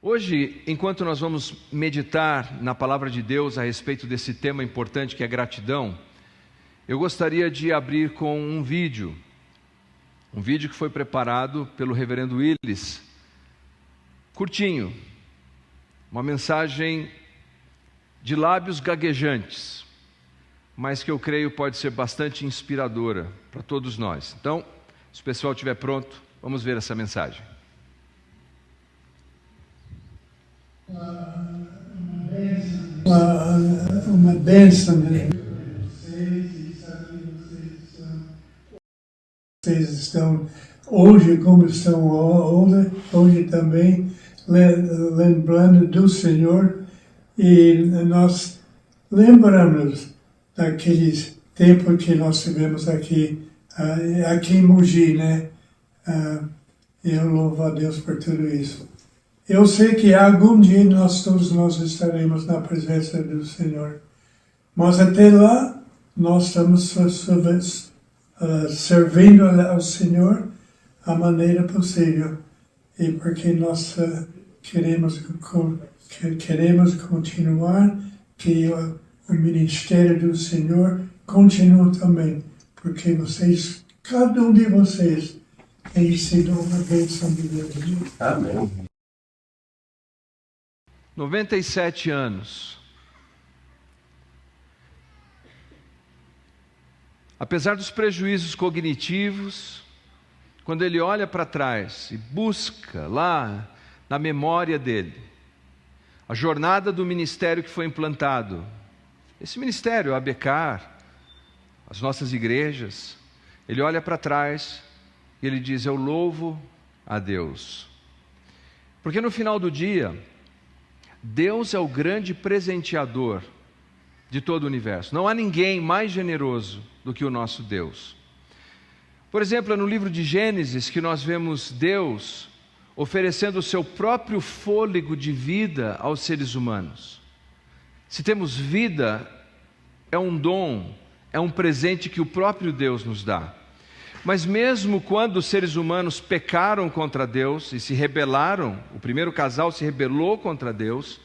Hoje, enquanto nós vamos meditar na palavra de Deus a respeito desse tema importante que é gratidão, eu gostaria de abrir com um vídeo que foi preparado pelo reverendo Willis, curtinho, uma mensagem de lábios gaguejantes, mas que eu creio pode ser bastante inspiradora para todos nós. Então, se o pessoal estiver pronto, vamos ver essa mensagem. Uma bênção, né? Vocês estão hoje como estão hoje também lembrando do Senhor, e nós lembramos daqueles tempos que nós tivemos aqui em Mogi, né? Eu louvo a Deus por tudo isso. Eu sei que algum dia todos nós estaremos na presença do Senhor, mas até lá nós estamos servindo ao Senhor a maneira possível, e porque nós queremos continuar, que o ministério do Senhor continue também, porque vocês, cada um de vocês, tem sido uma bênção de Deus. Amém. 97 anos. Apesar dos prejuízos cognitivos, quando ele olha para trás e busca lá na memória dele a jornada do ministério que foi implantado, esse ministério, a Becar, as nossas igrejas, ele olha para trás e ele diz: eu louvo a Deus. Porque no final do dia, Deus é o grande presenteador de todo o universo. Não há ninguém mais generoso do que o nosso Deus. Por exemplo, é no livro de Gênesis que nós vemos Deus oferecendo o seu próprio fôlego de vida aos seres humanos. Se temos vida, é um dom, é um presente que o próprio Deus nos dá. Mas mesmo quando os seres humanos pecaram contra Deus e se rebelaram, o primeiro casal se rebelou contra Deus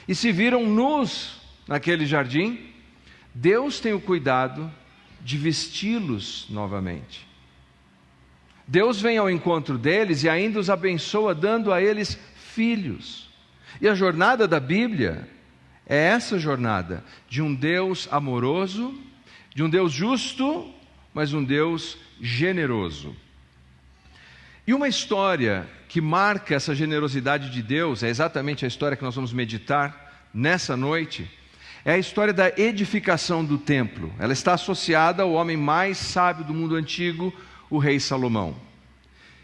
e se viram nus naquele jardim, Deus tem o cuidado de vesti-los novamente. Deus vem ao encontro deles e ainda os abençoa, dando a eles filhos. E a jornada da Bíblia é essa jornada de um Deus amoroso, de um Deus justo, mas um Deus generoso. E uma história que marca essa generosidade de Deus, é exatamente a história que nós vamos meditar nessa noite, é a história da edificação do templo. Ela está associada ao homem mais sábio do mundo antigo, o rei Salomão.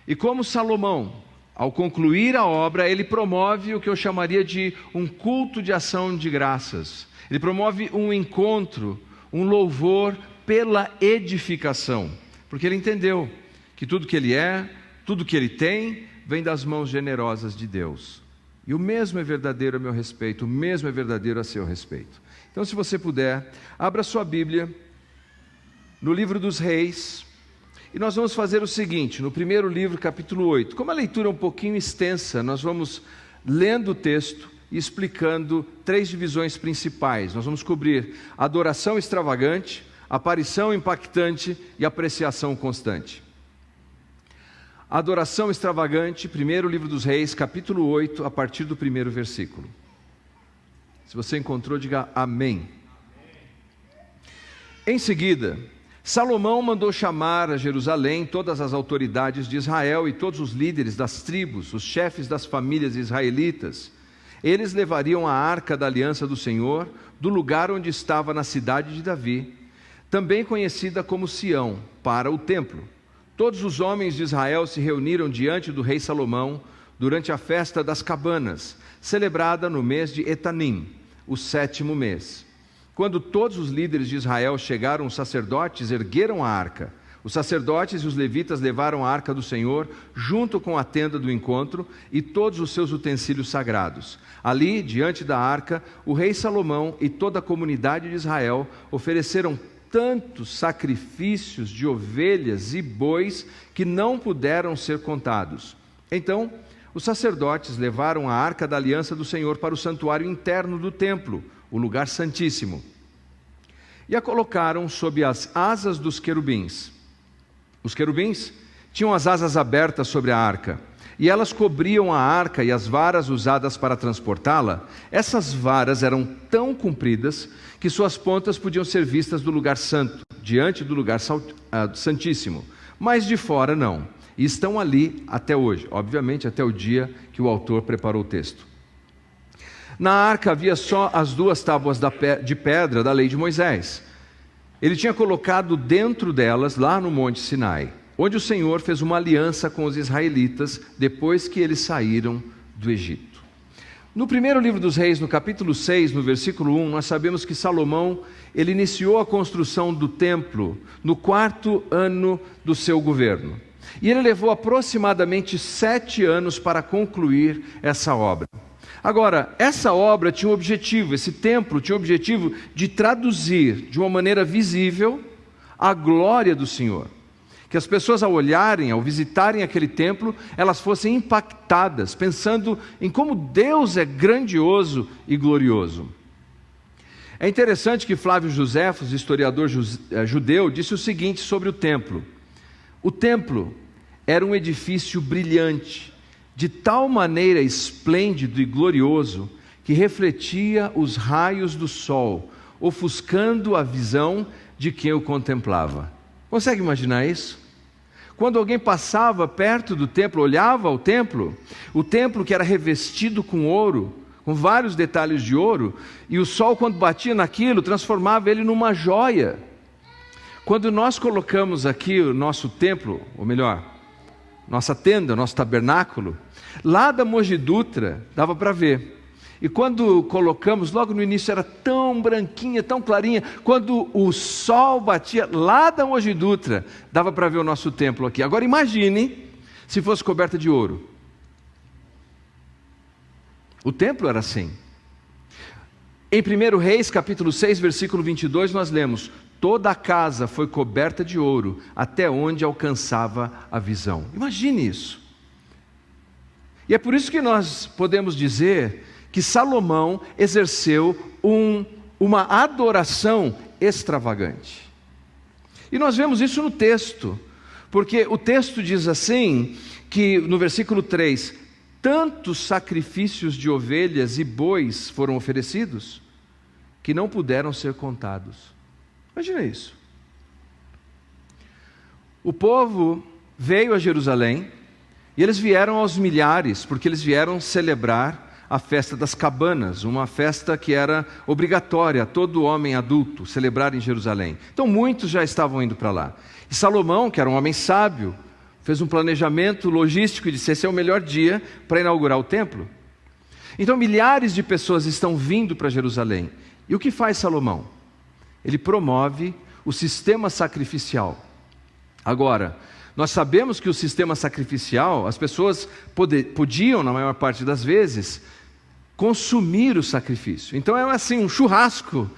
E como Salomão, ao concluir a obra, ele promove o que eu chamaria de um culto de ação de graças. Ele promove um encontro, um louvor pela edificação, porque ele entendeu que tudo que ele é, tudo que ele tem, vem das mãos generosas de Deus. E o mesmo é verdadeiro a meu respeito, o mesmo é verdadeiro a seu respeito. Então, se você puder, abra sua Bíblia no livro dos Reis, e nós vamos fazer o seguinte, no primeiro livro, capítulo 8. Como a leitura é um pouquinho extensa, nós vamos lendo o texto e explicando 3 divisões principais. Nós vamos cobrir adoração extravagante, aparição impactante e apreciação constante. Adoração extravagante, primeiro livro dos Reis, capítulo 8, a partir do primeiro versículo. Se você encontrou, diga amém. Em seguida, Salomão mandou chamar a Jerusalém todas as autoridades de Israel e todos os líderes das tribos, os chefes das famílias israelitas. Eles levariam a arca da aliança do Senhor do lugar onde estava na cidade de Davi, também conhecida como Sião, para o templo. Todos os homens de Israel se reuniram diante do rei Salomão durante a festa das cabanas, celebrada no mês de Etanim, o 7º mês. Quando todos os líderes de Israel chegaram, os sacerdotes ergueram a arca. Os sacerdotes e os levitas levaram a arca do Senhor, junto com a tenda do encontro e todos os seus utensílios sagrados. Ali, diante da arca, o rei Salomão e toda a comunidade de Israel ofereceram tantos sacrifícios de ovelhas e bois que não puderam ser contados. Então, os sacerdotes levaram a arca da aliança do Senhor para o santuário interno do templo, o lugar santíssimo, e a colocaram sob as asas dos querubins. Os querubins tinham as asas abertas sobre a arca, e elas cobriam a arca e as varas usadas para transportá-la. Essas varas eram tão compridas que suas pontas podiam ser vistas do lugar santo, diante do lugar santíssimo, mas de fora não. E estão ali até hoje, obviamente até o dia que o autor preparou o texto. Na arca havia só as 2 tábuas de pedra da lei de Moisés. Ele tinha colocado dentro delas, lá no Monte Sinai, onde o Senhor fez uma aliança com os israelitas depois que eles saíram do Egito. No primeiro livro dos Reis, no capítulo 6, no versículo 1, nós sabemos que Salomão, ele iniciou a construção do templo no 4º ano do seu governo. E ele levou aproximadamente 7 anos para concluir essa obra. Agora, essa obra tinha um objetivo, esse templo tinha o objetivo de traduzir de uma maneira visível a glória do Senhor. Que as pessoas ao olharem, ao visitarem aquele templo, elas fossem impactadas, pensando em como Deus é grandioso e glorioso. É interessante que Flávio Joséfos, historiador judeu, disse o seguinte sobre o templo. O templo era um edifício brilhante, de tal maneira esplêndido e glorioso, que refletia os raios do sol, ofuscando a visão de quem o contemplava. Consegue imaginar isso? Quando alguém passava perto do templo, olhava ao templo, o templo que era revestido com ouro, com vários detalhes de ouro, e o sol quando batia naquilo, transformava ele numa joia. Quando nós colocamos aqui o nosso templo, ou melhor, nossa tenda, nosso tabernáculo, lá da Mogi Dutra, dava para ver. E quando colocamos, logo no início era tão branquinha, tão clarinha, quando o sol batia lá da Mogi Dutra, dava para ver o nosso templo aqui. Agora imagine se fosse coberta de ouro. O templo era assim. Em 1 Reis, capítulo 6, versículo 22, nós lemos: toda a casa foi coberta de ouro, até onde alcançava a visão. Imagine isso. E é por isso que nós podemos dizer que Salomão exerceu uma adoração extravagante. E nós vemos isso no texto, porque o texto diz assim, que no versículo 3, tantos sacrifícios de ovelhas e bois foram oferecidos, que não puderam ser contados. Imagina isso. O povo veio a Jerusalém, e eles vieram aos milhares, porque eles vieram celebrar a festa das cabanas, uma festa que era obrigatória a todo homem adulto celebrar em Jerusalém. Então muitos já estavam indo para lá. E Salomão, que era um homem sábio, fez um planejamento logístico e disse: esse é o melhor dia para inaugurar o templo. Então milhares de pessoas estão vindo para Jerusalém. E o que faz Salomão? Ele promove o sistema sacrificial. Agora, nós sabemos que o sistema sacrificial, as pessoas podiam, na maior parte das vezes, consumir o sacrifício. Então é assim, um churrasco,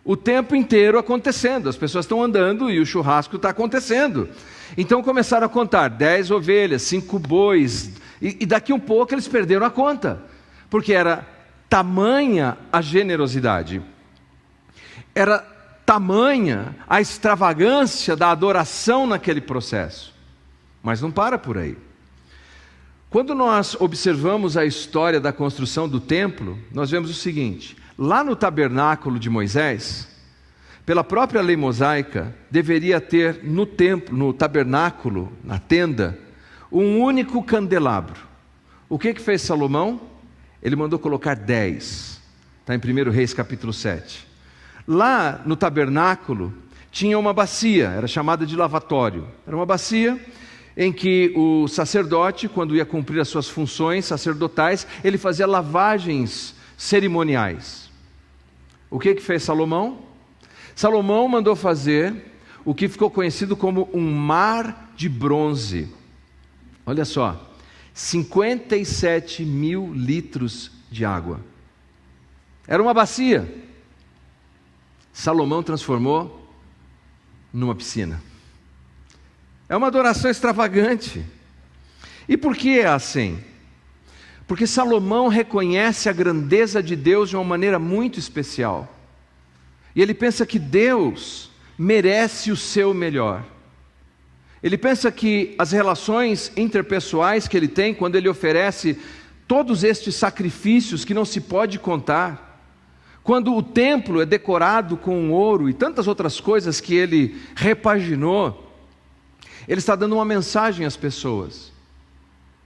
o tempo inteiro acontecendo. As pessoas estão andando e o churrasco está acontecendo. Então começaram a contar 10 ovelhas, 5 bois, e daqui um pouco eles perderam a conta, porque era tamanha a generosidade, era tamanha a extravagância da adoração naquele processo. Mas não para por aí. Quando nós observamos a história da construção do templo, nós vemos o seguinte: lá no tabernáculo de Moisés, pela própria lei mosaica, deveria ter no templo, no tabernáculo, na tenda, um único candelabro. O que fez Salomão? Ele mandou colocar 10. Está em 1 Reis capítulo 7. Lá no tabernáculo tinha uma bacia, era chamada de lavatório. Era uma bacia em que o sacerdote, quando ia cumprir as suas funções sacerdotais, ele fazia lavagens cerimoniais. O que fez Salomão? Salomão mandou fazer o que ficou conhecido como um mar de bronze. Olha só, 57 mil litros de água. Era uma bacia. Salomão transformou numa piscina. É uma adoração extravagante. E por que é assim? Porque Salomão reconhece a grandeza de Deus de uma maneira muito especial. E ele pensa que Deus merece o seu melhor. Ele pensa que as relações interpessoais que ele tem, quando ele oferece todos estes sacrifícios que não se pode contar, quando o templo é decorado com ouro e tantas outras coisas que ele repaginou, ele está dando uma mensagem às pessoas.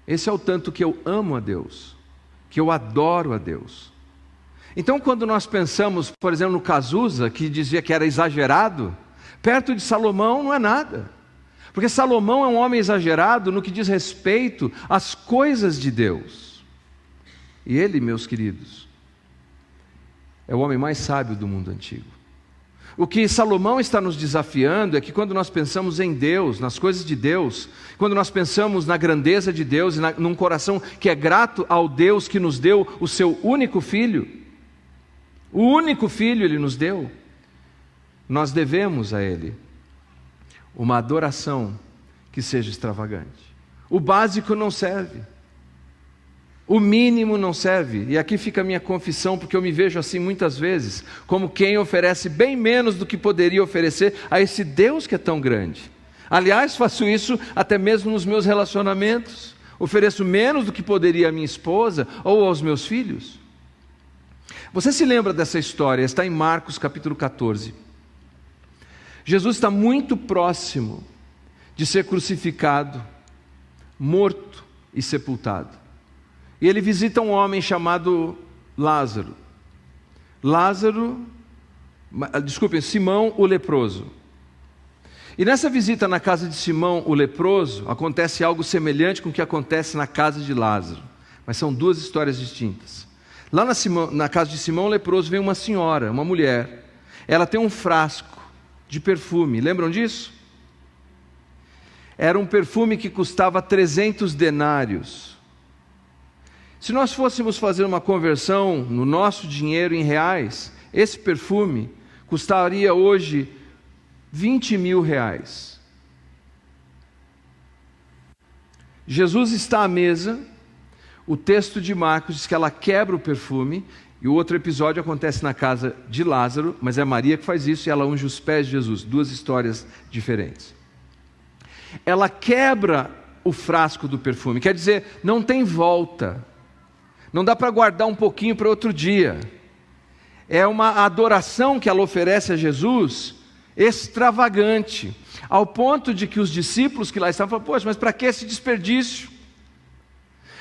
Esse é o tanto que eu amo a Deus, que eu adoro a Deus. Então, quando nós pensamos, por exemplo, no Cazuza, que dizia que era exagerado, perto de Salomão não é nada. Porque Salomão é um homem exagerado no que diz respeito às coisas de Deus. E ele, meus queridos, é o homem mais sábio do mundo antigo. O que Salomão está nos desafiando é que quando nós pensamos em Deus, nas coisas de Deus, quando nós pensamos na grandeza de Deus e num coração que é grato ao Deus que nos deu o seu único filho, o único filho Ele nos deu, nós devemos a Ele uma adoração que seja extravagante. O básico não serve, o mínimo não serve. E aqui fica a minha confissão, porque eu me vejo assim muitas vezes, como quem oferece bem menos do que poderia oferecer a esse Deus que é tão grande. Aliás, faço isso até mesmo nos meus relacionamentos. Ofereço menos do que poderia a minha esposa ou aos meus filhos. Você se lembra dessa história? Está em Marcos capítulo 14. Jesus está muito próximo de ser crucificado, morto e sepultado. E ele visita um homem chamado Lázaro. Simão o leproso. E nessa visita na casa de Simão o leproso, acontece algo semelhante com o que acontece na casa de Lázaro. Mas são duas histórias distintas. Lá na casa de Simão o leproso vem uma senhora, uma mulher. Ela tem um frasco de perfume, lembram disso? Era um perfume que custava 300 denários. Se nós fôssemos fazer uma conversão no nosso dinheiro em reais, esse perfume custaria hoje 20 mil reais. Jesus está à mesa, o texto de Marcos diz que ela quebra o perfume, e o outro episódio acontece na casa de Lázaro, mas é Maria que faz isso e ela unge os pés de Jesus, duas histórias diferentes. Ela quebra o frasco do perfume, quer dizer, não tem volta. Não dá para guardar um pouquinho para outro dia. É uma adoração que ela oferece a Jesus extravagante, ao ponto de que os discípulos que lá estavam falam, poxa, mas para que esse desperdício?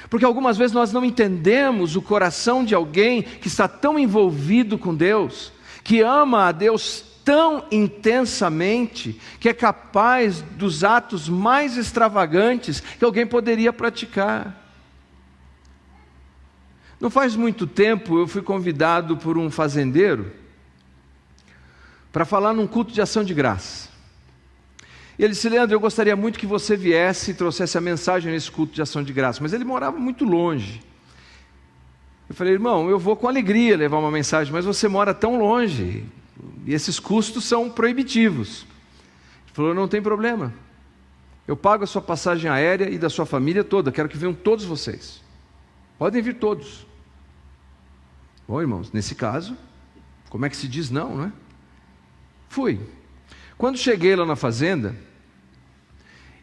Porque algumas vezes nós não entendemos o coração de alguém que está tão envolvido com Deus, que ama a Deus tão intensamente, que é capaz dos atos mais extravagantes que alguém poderia praticar. Não faz muito tempo eu fui convidado por um fazendeiro para falar num culto de ação de graça. E ele disse, Leandro, eu gostaria muito que você viesse e trouxesse a mensagem nesse culto de ação de graça, mas ele morava muito longe. Eu falei, irmão, eu vou com alegria levar uma mensagem, mas você mora tão longe e esses custos são proibitivos. Ele falou, não tem problema, eu pago a sua passagem aérea e da sua família toda, quero que venham todos vocês, podem vir todos. Bom, irmãos, nesse caso, como é que se diz não, não é? Fui. Quando cheguei lá na fazenda,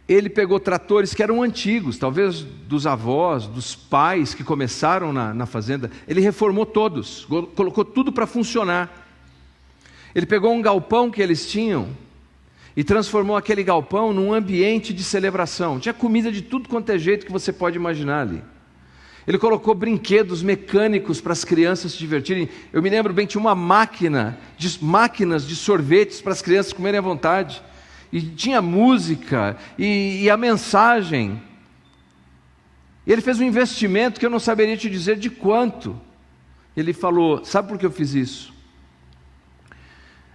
ele pegou tratores que eram antigos, talvez dos avós, dos pais que começaram na fazenda, ele reformou todos, colocou tudo para funcionar. Ele pegou um galpão que eles tinham e transformou aquele galpão num ambiente de celebração. Tinha comida de tudo quanto é jeito que você pode imaginar ali. Ele colocou brinquedos mecânicos para as crianças se divertirem. Eu me lembro bem, tinha uma máquinas de sorvetes para as crianças comerem à vontade. E tinha música e a mensagem. E ele fez um investimento que eu não saberia te dizer de quanto. Ele falou, sabe por que eu fiz isso?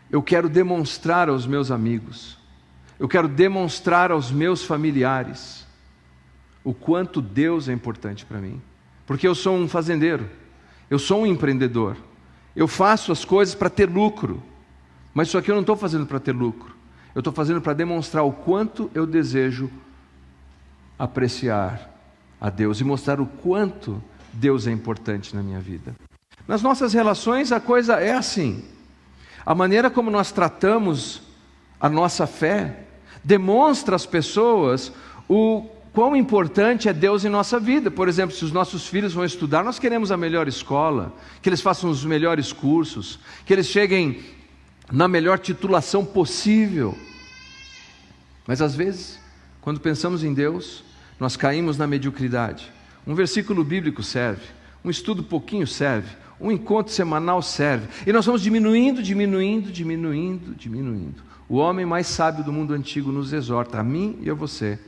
Eu quero demonstrar aos meus amigos, eu quero demonstrar aos meus familiares o quanto Deus é importante para mim. Porque eu sou um fazendeiro, eu sou um empreendedor, eu faço as coisas para ter lucro, mas isso aqui eu não estou fazendo para ter lucro, eu estou fazendo para demonstrar o quanto eu desejo apreciar a Deus e mostrar o quanto Deus é importante na minha vida. Nas nossas relações a coisa é assim. A maneira como nós tratamos a nossa fé demonstra às pessoas o quão importante é Deus em nossa vida. Por exemplo, se os nossos filhos vão estudar, nós queremos a melhor escola, que eles façam os melhores cursos, que eles cheguem na melhor titulação possível. Mas às vezes, quando pensamos em Deus, nós caímos na mediocridade. Um versículo bíblico serve, um estudo pouquinho serve, um encontro semanal serve, e nós vamos diminuindo. O homem mais sábio do mundo antigo nos exorta, a mim e a você,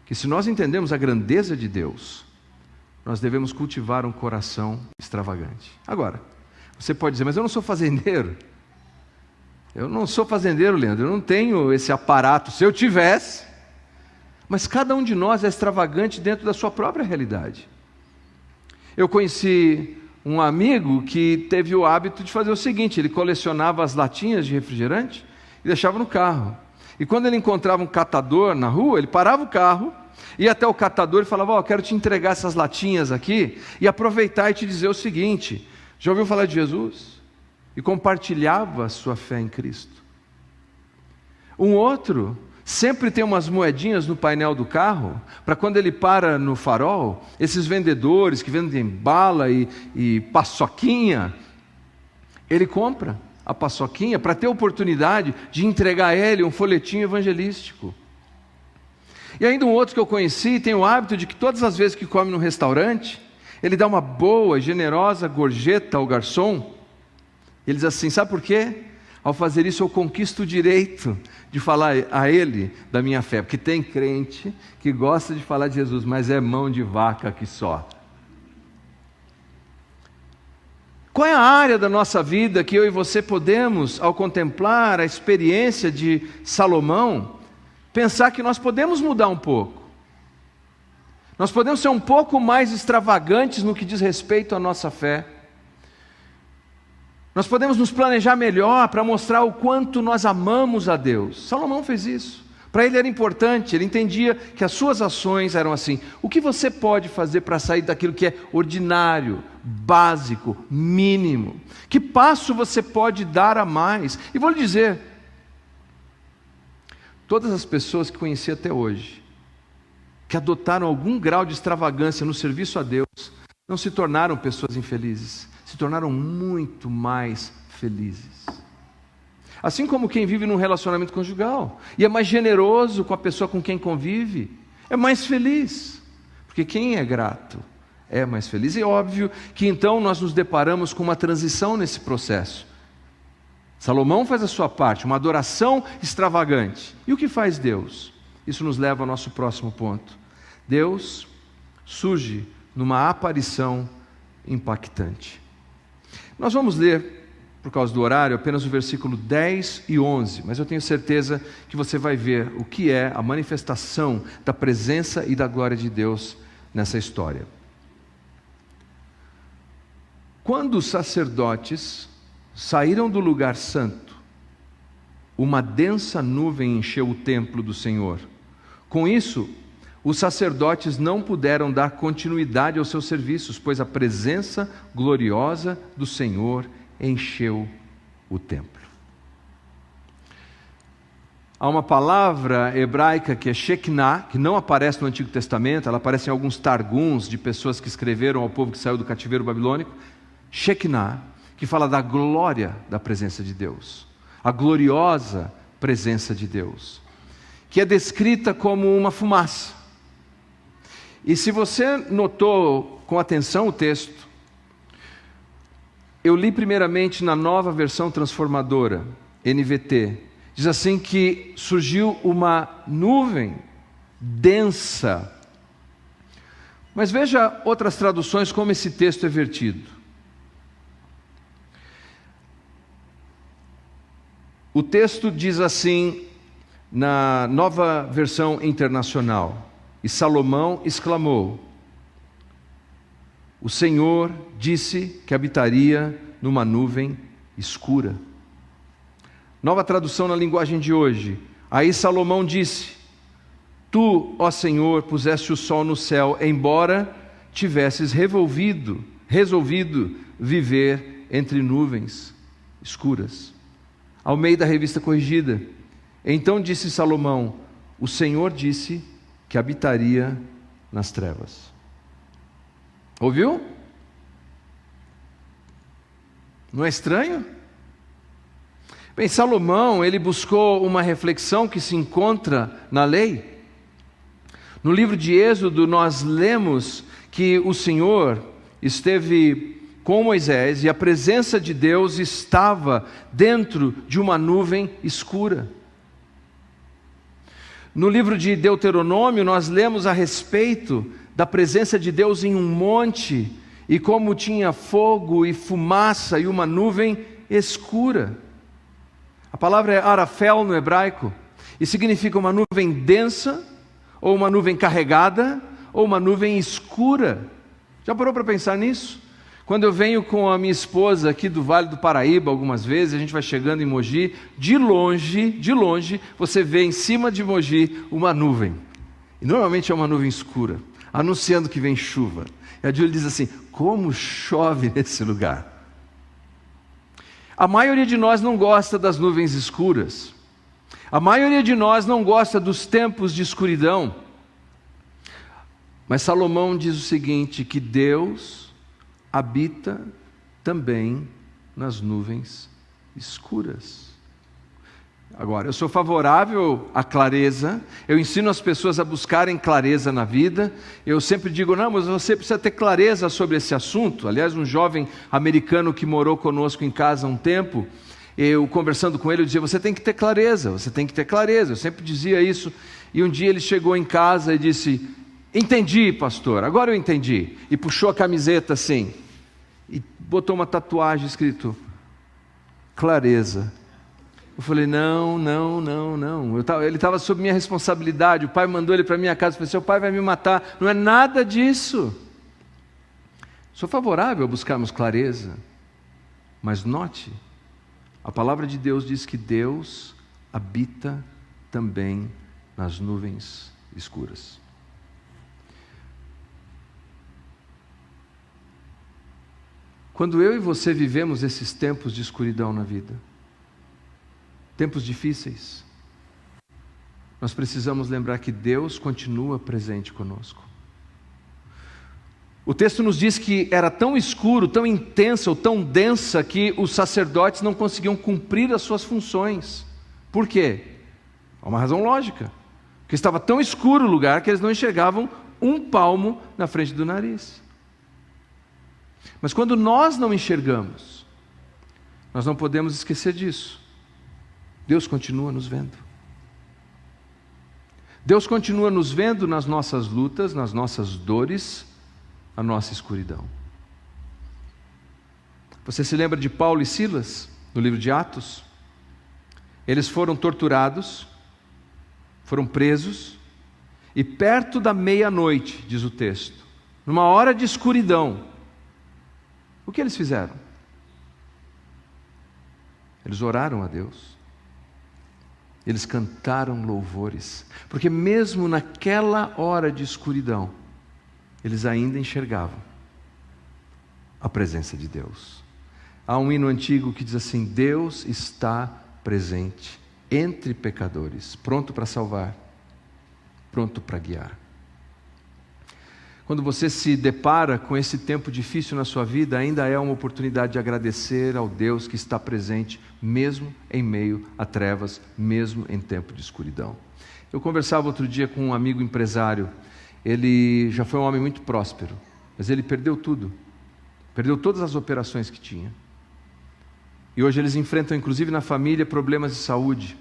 que se nós entendemos a grandeza de Deus, nós devemos cultivar um coração extravagante. Agora, você pode dizer, mas eu não sou fazendeiro. Eu não sou fazendeiro, Leandro, eu não tenho esse aparato. Se eu tivesse, mas cada um de nós é extravagante dentro da sua própria realidade. Eu conheci um amigo que teve o hábito de fazer o seguinte: ele colecionava as latinhas de refrigerante e deixava no carro. E quando ele encontrava um catador na rua, ele parava o carro, ia até o catador e falava: ó, quero te entregar essas latinhas aqui e aproveitar e te dizer o seguinte: já ouviu falar de Jesus? E compartilhava a sua fé em Cristo. Um outro sempre tem umas moedinhas no painel do carro, para quando ele para no farol, esses vendedores que vendem bala e paçoquinha, ele compra a paçoquinha para ter a oportunidade de entregar a ele um folhetinho evangelístico. E ainda um outro que eu conheci tem o hábito de que todas as vezes que come no restaurante, ele dá uma boa, generosa gorjeta ao garçom. Ele diz assim: sabe por quê? Ao fazer isso eu conquisto o direito de falar a ele da minha fé, porque tem crente que gosta de falar de Jesus, mas é mão de vaca que só. Qual é a área da nossa vida que eu e você podemos, ao contemplar a experiência de Salomão, pensar que nós podemos mudar um pouco? Nós podemos ser um pouco mais extravagantes no que diz respeito à nossa fé. Nós podemos nos planejar melhor para mostrar o quanto nós amamos a Deus. Salomão fez isso. Para ele era importante, ele entendia que as suas ações eram assim. O que você pode fazer para sair daquilo que é ordinário, básico, mínimo? Que passo você pode dar a mais? E vou lhe dizer, todas as pessoas que conheci até hoje, que adotaram algum grau de extravagância no serviço a Deus, não se tornaram pessoas infelizes, se tornaram muito mais felizes. Assim como quem vive num relacionamento conjugal e é mais generoso com a pessoa com quem convive, é mais feliz, porque quem é grato é mais feliz. E é óbvio que então nós nos deparamos com uma transição nesse processo. Salomão faz a sua parte, uma adoração extravagante. E o que faz Deus? Isso nos leva ao nosso próximo ponto. Deus surge numa aparição impactante. Nós vamos ler, por causa do horário, apenas o versículo 10 e 11, mas eu tenho certeza que você vai ver o que é a manifestação da presença e da glória de Deus nessa história. Quando os sacerdotes saíram do lugar santo, uma densa nuvem encheu o templo do Senhor. Com isso, os sacerdotes não puderam dar continuidade aos seus serviços, pois a presença gloriosa do Senhor encheu o templo. Há uma palavra hebraica que é Shekinah, que não aparece no Antigo Testamento, ela aparece em alguns targuns de pessoas que escreveram ao povo que saiu do cativeiro babilônico. Shekinah, que fala da glória da presença de Deus, a gloriosa presença de Deus, que é descrita como uma fumaça. E se você notou com atenção o texto, eu li primeiramente na Nova Versão Transformadora, NVT, diz assim que surgiu uma nuvem densa. Mas veja outras traduções como esse texto é vertido. O texto diz assim, na Nova Versão Internacional: e Salomão exclamou: o Senhor disse que habitaria numa nuvem escura. Nova tradução na linguagem de hoje: aí Salomão disse: tu, ó Senhor, puseste o sol no céu, embora tivesses resolvido viver entre nuvens escuras. Almeida, Revista Corrigida. Então disse Salomão: o Senhor disse que habitaria nas trevas. Ouviu? Não é estranho? Bem, Salomão, ele buscou uma reflexão que se encontra na lei. No livro de Êxodo, nós lemos que o Senhor esteve com Moisés e a presença de Deus estava dentro de uma nuvem escura. No livro de Deuteronômio, nós lemos a respeito da presença de Deus em um monte e como tinha fogo e fumaça e uma nuvem escura. A palavra é arafel no hebraico e significa uma nuvem densa, ou uma nuvem carregada, ou uma nuvem escura. Já parou para pensar nisso? Quando eu venho com a minha esposa aqui do Vale do Paraíba, algumas vezes, a gente vai chegando em Mogi, de longe, você vê em cima de Mogi uma nuvem. E normalmente é uma nuvem escura, anunciando que vem chuva. E a Júlia diz assim: como chove nesse lugar. A maioria de nós não gosta das nuvens escuras. A maioria de nós não gosta dos tempos de escuridão. Mas Salomão diz o seguinte, que Deus habita também nas nuvens escuras. Agora, eu sou favorável à clareza, eu ensino as pessoas a buscarem clareza na vida, eu sempre digo, não, mas você precisa ter clareza sobre esse assunto. Aliás, um jovem americano que morou conosco em casa há um tempo, eu conversando com ele, eu dizia, você tem que ter clareza, eu sempre dizia isso, e um dia ele chegou em casa e disse, entendi, pastor, agora eu entendi, e puxou a camiseta assim, e botou uma tatuagem escrito, clareza. Eu falei, não, ele estava sob minha responsabilidade, o pai mandou ele para minha casa, eu falei, seu pai vai me matar, não é nada disso. Sou favorável a buscarmos clareza, mas note, a palavra de Deus diz que Deus habita também nas nuvens escuras. Quando eu e você vivemos esses tempos de escuridão na vida, tempos difíceis, nós precisamos lembrar que Deus continua presente conosco. O texto nos diz que era tão escuro, tão intensa ou tão densa que os sacerdotes não conseguiam cumprir as suas funções. Por quê? Há uma razão lógica. Porque estava tão escuro o lugar que eles não enxergavam um palmo na frente do nariz. Mas quando nós não enxergamos, nós não podemos esquecer disso. Deus continua nos vendo. Deus continua nos vendo nas nossas lutas, nas nossas dores, na nossa escuridão. Você se lembra de Paulo e Silas, no livro de Atos? Eles foram torturados, foram presos, e perto da meia-noite, diz o texto, numa hora de escuridão, o que eles fizeram? Eles oraram a Deus. Eles cantaram louvores, porque mesmo naquela hora de escuridão, eles ainda enxergavam a presença de Deus. Há um hino antigo que diz assim, Deus está presente entre pecadores, pronto para salvar, pronto para guiar. Quando você se depara com esse tempo difícil na sua vida, ainda é uma oportunidade de agradecer ao Deus que está presente, mesmo em meio a trevas, mesmo em tempo de escuridão. Eu conversava outro dia com um amigo empresário, ele já foi um homem muito próspero, mas ele perdeu tudo, perdeu todas as operações que tinha. E hoje eles enfrentam, inclusive na família, problemas de saúde.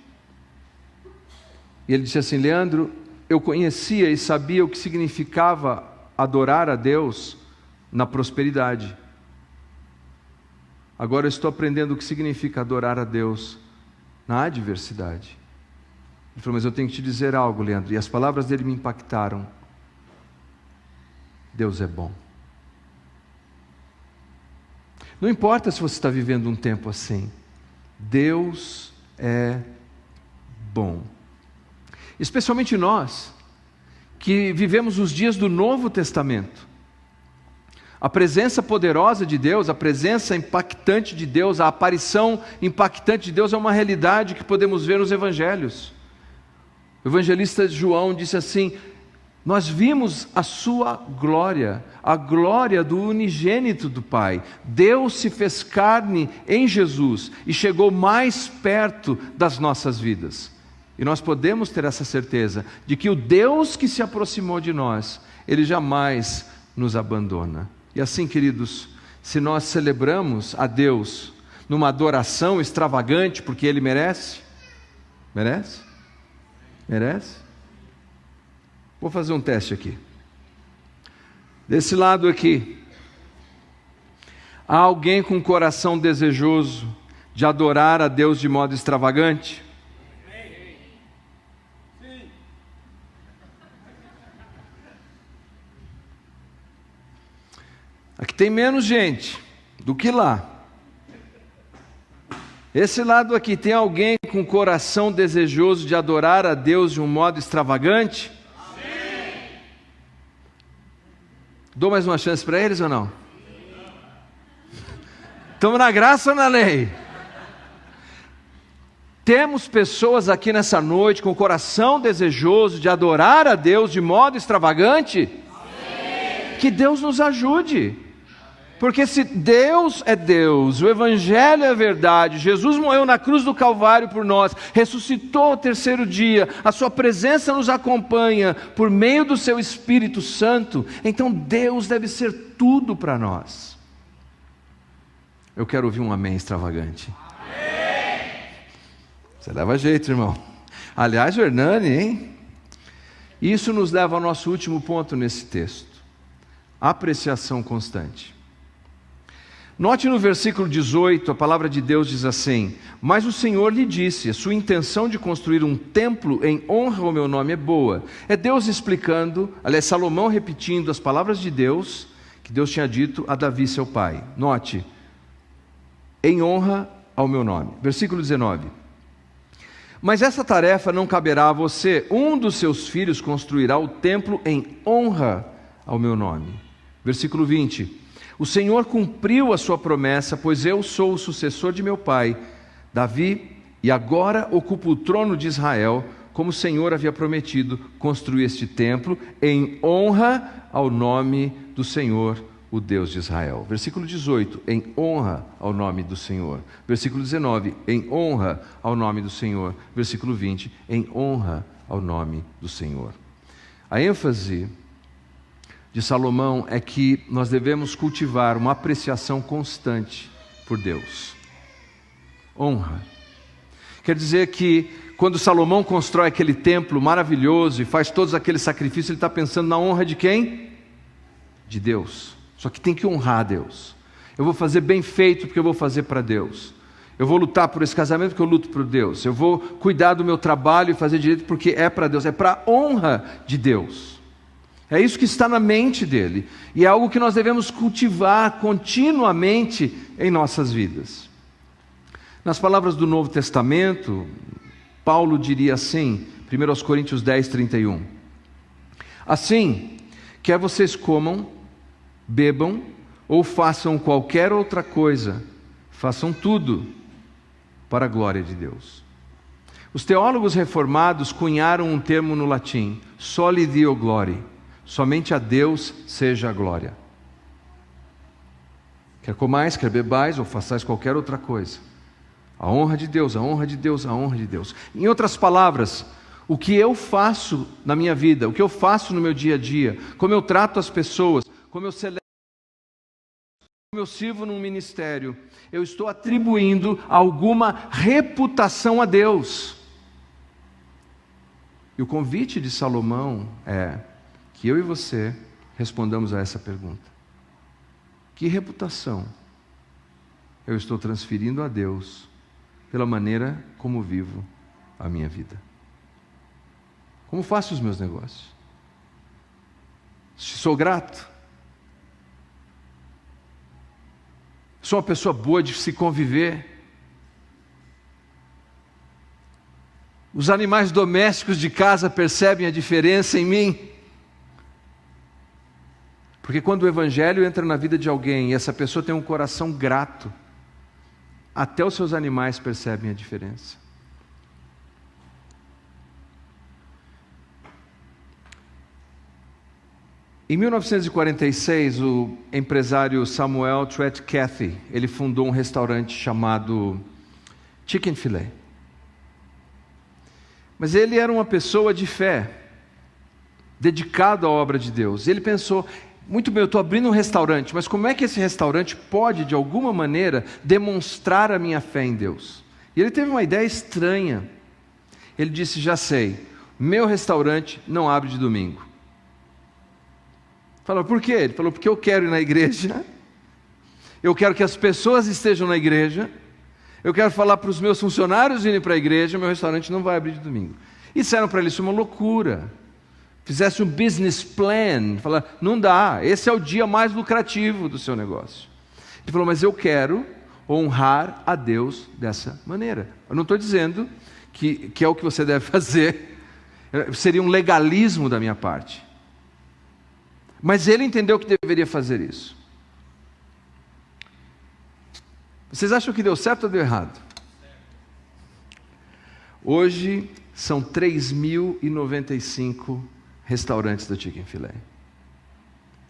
E ele disse assim, Leandro, eu conhecia e sabia o que significava adorar a Deus na prosperidade. Agora eu estou aprendendo o que significa adorar a Deus na adversidade. Ele falou, mas eu tenho que te dizer algo, Leandro, e as palavras dele me impactaram. Deus é bom. Não importa se você está vivendo um tempo assim, Deus é bom. Especialmente nós, que vivemos os dias do Novo Testamento. A presença poderosa de Deus, a presença impactante de Deus, a aparição impactante de Deus é uma realidade que podemos ver nos evangelhos. O evangelista João disse assim: nós vimos a sua glória, a glória do unigênito do Pai. Deus se fez carne em Jesus e chegou mais perto das nossas vidas. E nós podemos ter essa certeza de que o Deus que se aproximou de nós, Ele jamais nos abandona. E assim, queridos, se nós celebramos a Deus numa adoração extravagante, porque Ele merece, merece? Merece? Vou fazer um teste aqui. Desse lado aqui, há alguém com um coração desejoso de adorar a Deus de modo extravagante? Aqui tem menos gente do que lá. Esse lado aqui, tem alguém com coração desejoso de adorar a Deus de um modo extravagante? Sim. Dou mais uma chance para eles ou não? Estamos na graça ou na lei? Temos pessoas aqui nessa noite com coração desejoso de adorar a Deus de modo extravagante? Sim. Que Deus nos ajude. Porque se Deus é Deus, o Evangelho é verdade, Jesus morreu na cruz do Calvário por nós, ressuscitou ao terceiro dia, a sua presença nos acompanha por meio do seu Espírito Santo, então Deus deve ser tudo para nós. Eu quero ouvir um amém extravagante. Amém. Você leva jeito, irmão. Aliás, o Hernani, hein? Isso nos leva ao nosso último ponto nesse texto: apreciação constante. Note no versículo 18, a palavra de Deus diz assim: mas o Senhor lhe disse, a sua intenção de construir um templo em honra ao meu nome é boa. É Deus explicando, aliás, Salomão repetindo as palavras de Deus, que Deus tinha dito a Davi seu pai. Note, em honra ao meu nome. Versículo 19: mas essa tarefa não caberá a você, um dos seus filhos construirá o templo em honra ao meu nome. Versículo 20: o Senhor cumpriu a sua promessa, pois eu sou o sucessor de meu pai, Davi, e agora ocupo o trono de Israel, como o Senhor havia prometido, construir este templo em honra ao nome do Senhor, o Deus de Israel. Versículo 18, em honra ao nome do Senhor. Versículo 19, em honra ao nome do Senhor. Versículo 20, em honra ao nome do Senhor. A ênfase de Salomão é que nós devemos cultivar uma apreciação constante por Deus. Honra. Quer dizer que quando Salomão constrói aquele templo maravilhoso e faz todos aqueles sacrifícios, ele está pensando na honra de quem? De Deus. Só que tem que honrar a Deus. Eu vou fazer bem feito porque eu vou fazer para Deus. Eu vou lutar por esse casamento porque eu luto por Deus. Eu vou cuidar do meu trabalho e fazer direito porque é para Deus. É para a honra de Deus. É isso que está na mente dele, e é algo que nós devemos cultivar continuamente em nossas vidas. Nas palavras do Novo Testamento, Paulo diria assim, 1 Coríntios 10, 31: assim, quer vocês comam, bebam, ou façam qualquer outra coisa, façam tudo para a glória de Deus. Os teólogos reformados cunharam um termo no latim, soli Deo gloria. Somente a Deus seja a glória. Quer comais, quer bebais, ou façais qualquer outra coisa. A honra de Deus, a honra de Deus, a honra de Deus. Em outras palavras, o que eu faço na minha vida, o que eu faço no meu dia a dia, como eu trato as pessoas, como eu celebro, como eu sirvo num ministério, eu estou atribuindo alguma reputação a Deus. E o convite de Salomão é que eu e você respondamos a essa pergunta: que reputação eu estou transferindo a Deus pela maneira como vivo a minha vida? Como faço os meus negócios? Sou grato? Sou uma pessoa boa de se conviver? Os animais domésticos de casa percebem a diferença em mim? Porque quando o Evangelho entra na vida de alguém e essa pessoa tem um coração grato, até os seus animais percebem a diferença. Em 1946, o empresário Samuel Truett Cathy, ele fundou um restaurante chamado Chicken Filet. Mas ele era uma pessoa de fé, dedicado à obra de Deus. Ele pensou, muito bem, eu estou abrindo um restaurante, mas como é que esse restaurante pode, de alguma maneira, demonstrar a minha fé em Deus? E ele teve uma ideia estranha. Ele disse, já sei, meu restaurante não abre de domingo. Falou, por quê? Ele falou, porque eu quero ir na igreja, eu quero que as pessoas estejam na igreja, eu quero falar para os meus funcionários irem para a igreja, meu restaurante não vai abrir de domingo. E disseram para ele, isso é uma loucura. Fizesse um business plan, falar, não dá, esse é o dia mais lucrativo do seu negócio. Ele falou, mas eu quero honrar a Deus dessa maneira. Eu não estou dizendo que é o que você deve fazer, seria um legalismo da minha parte. Mas ele entendeu que deveria fazer isso. Vocês acham que deu certo ou deu errado? Hoje são 3.095 restaurantes da Chicken Filet.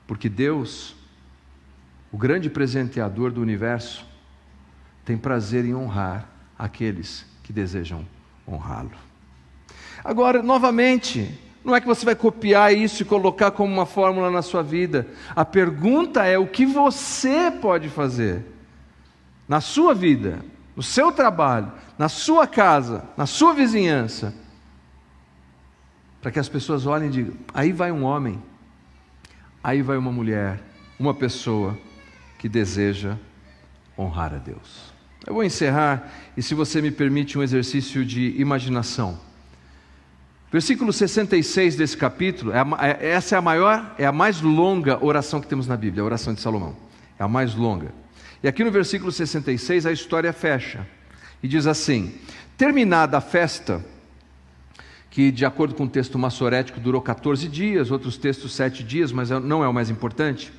Porque Deus, o grande presenteador do universo, tem prazer em honrar aqueles que desejam honrá-lo. Agora, novamente, não é que você vai copiar isso e colocar como uma fórmula na sua vida. A pergunta é o que você pode fazer na sua vida, no seu trabalho, na sua casa, na sua vizinhança, para que as pessoas olhem e digam, aí vai um homem, aí vai uma mulher, uma pessoa que deseja honrar a Deus. Eu vou encerrar, e se você me permite um exercício de imaginação. Versículo 66 desse capítulo, essa é a mais longa oração que temos na Bíblia, a oração de Salomão. É a mais longa. E aqui no versículo 66 a história fecha. E diz assim, terminada a festa, que de acordo com o texto massorético durou 14 dias, outros textos 7 dias, mas não é o mais importante.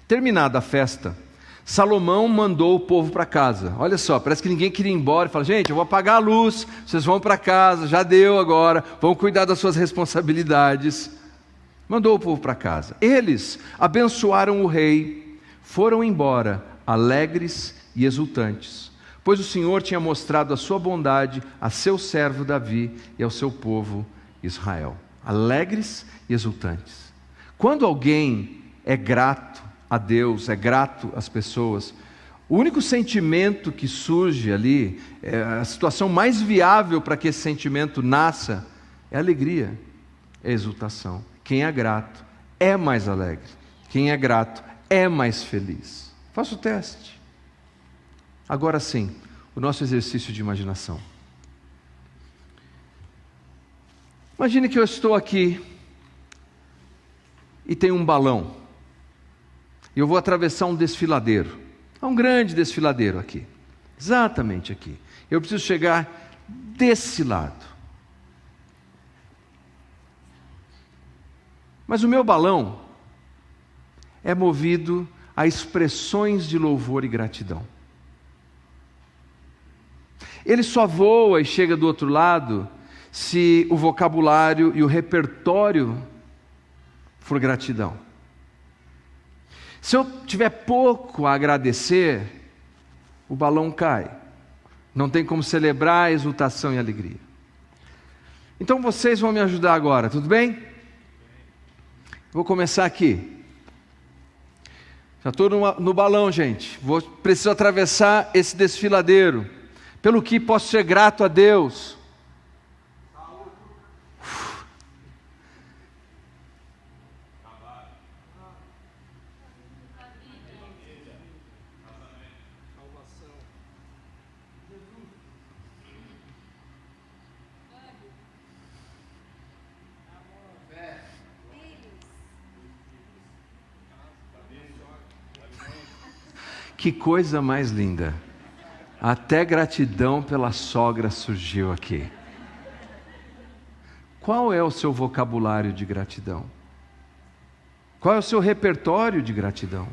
Terminada a festa, Salomão mandou o povo para casa. Olha só, parece que ninguém queria ir embora. Fala, gente, eu vou apagar a luz, vocês vão para casa, já deu agora, vão cuidar das suas responsabilidades. Mandou o povo para casa. Eles abençoaram o rei, foram embora, alegres e exultantes, pois o Senhor tinha mostrado a sua bondade a seu servo Davi e ao seu povo Israel. Alegres e exultantes. Quando alguém é grato a Deus, é grato às pessoas, o único sentimento que surge ali, a situação mais viável para que esse sentimento nasça, é alegria, é exultação. Quem é grato é mais alegre, quem é grato é mais feliz. Faça o teste. Agora sim, o nosso exercício de imaginação. Imagine que eu estou aqui e tem um balão. E eu vou atravessar um desfiladeiro. Há um grande desfiladeiro aqui. Exatamente aqui. Eu preciso chegar desse lado. Mas o meu balão é movido a expressões de louvor e gratidão. Ele só voa e chega do outro lado se o vocabulário e o repertório for gratidão. Se eu tiver pouco a agradecer, o balão cai. Não tem como celebrar a exultação e a alegria. Então vocês vão me ajudar agora, tudo bem? Vou começar aqui. Já estou no balão, gente. Preciso atravessar esse desfiladeiro. Pelo que posso ser grato a Deus. Que coisa mais linda. Até gratidão pela sogra surgiu aqui. Qual é o seu vocabulário de gratidão? Qual é o seu repertório de gratidão?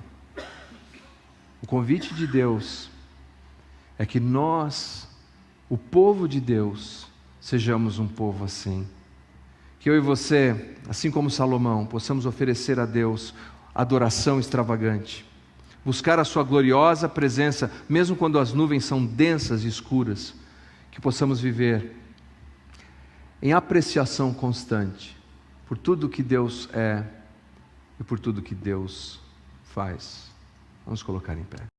O convite de Deus é que nós, o povo de Deus, sejamos um povo assim. Que eu e você, assim como Salomão, possamos oferecer a Deus adoração extravagante, buscar a sua gloriosa presença, mesmo quando as nuvens são densas e escuras, que possamos viver em apreciação constante por tudo que Deus é e por tudo que Deus faz. Vamos colocar em pé.